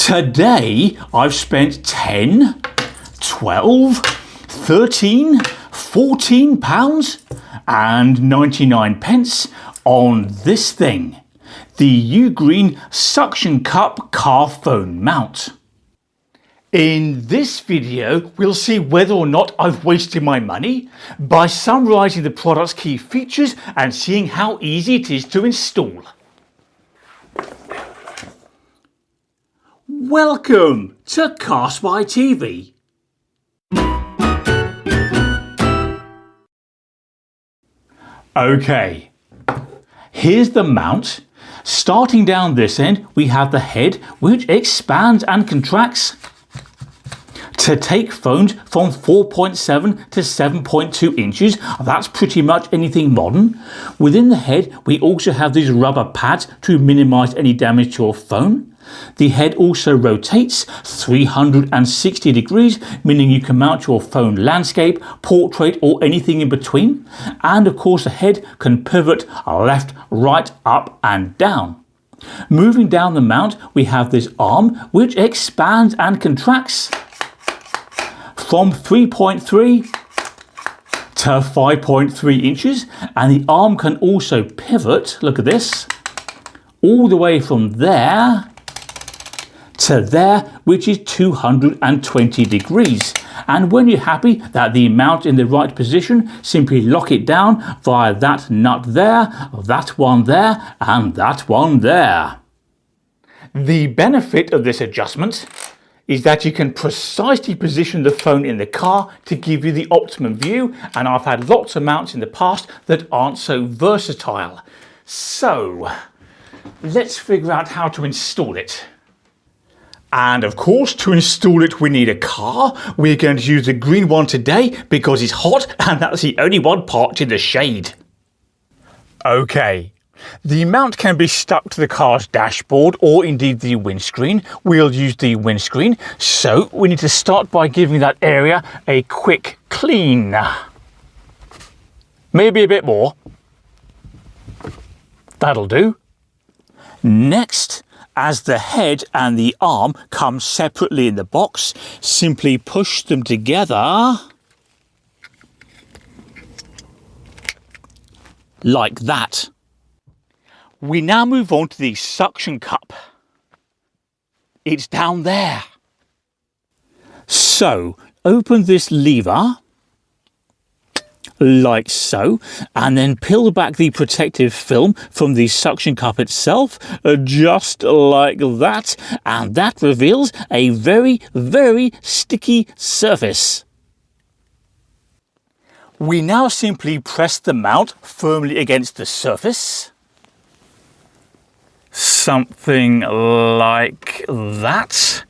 Today I've spent 10, 12, 13, 14 pounds and 99 pence on this thing. The UGreen suction cup car phone mount. In this video, we'll see whether or not I've wasted my money by summarising the product's key features and seeing how easy it is to install. Welcome to CarSpyTV. Okay, here's the mount. Starting down this end, we have the head, which expands and contracts to take phones from 4.7 to 7.2 inches. That's pretty much anything modern. Within the head, we also have these rubber pads to minimize any damage to your phone. The head also rotates 360 degrees, meaning you can mount your phone landscape, portrait, or anything in between. And of course, the head can pivot left, right, up, and down. Moving down the mount, we have this arm, which expands and contracts from 3.3 to 5.3 inches, and the arm can also pivot, look at this, all the way from there to there, which is 220 degrees. And when you're happy that the mount in the right position, simply lock it down via that nut there, that one there, and that one there. The benefit of this adjustment is that you can precisely position the phone in the car to give you the optimum view, and I've had lots of mounts in the past that aren't so versatile. So let's figure out how to install it. And of course, to install it we need a car. We're going to use the green one today because it's hot and that's the only one parked in the shade. Okay. The mount can be stuck to the car's dashboard or indeed the windscreen. We'll use the windscreen, so we need to start by giving that area a quick clean. Maybe a bit more. That'll do. Next, as the head and the arm come separately in the box, simply push them together like that. We now move on to the suction cup. It's down there. So, open this lever, like so, and then peel back the protective film from the suction cup itself, just like that, and that reveals a very, very sticky surface. We now simply press the mount firmly against the surface. Something like that.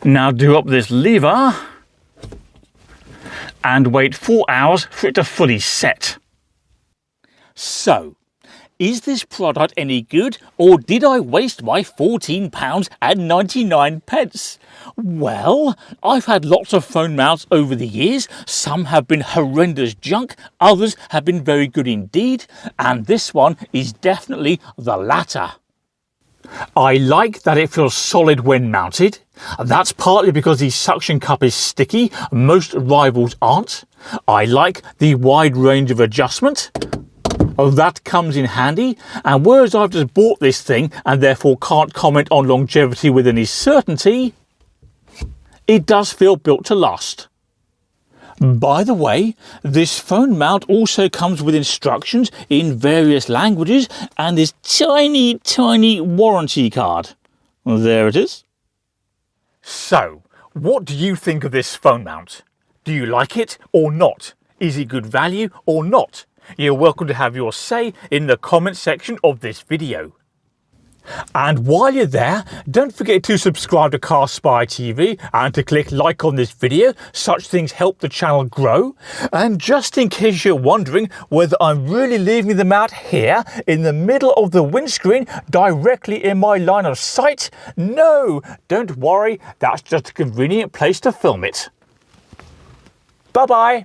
Now do up this lever and wait 4 hours for it to fully set. So, is this product any good, or did I waste my £14 and 99 pence? Well, I've had lots of phone mounts over the years. Some have been horrendous junk, others have been very good indeed, and this one is definitely the latter. I like that it feels solid when mounted. That's partly because the suction cup is sticky, most rivals aren't. I like the wide range of adjustment. That comes in handy, and whereas I've just bought this thing and therefore can't comment on longevity with any certainty, it does feel built to last. By the way, this phone mount also comes with instructions in various languages and this tiny, tiny warranty card. There it is. So, what do you think of this phone mount? Do you like it or not? Is it good value or not? You're welcome to have your say in the comment section of this video. And while you're there, don't forget to subscribe to CarSpyTV and to click like on this video. Such things help the channel grow. And just in case you're wondering whether I'm really leaving them out here in the middle of the windscreen directly in my line of sight, no, don't worry, that's just a convenient place to film it. Bye-bye.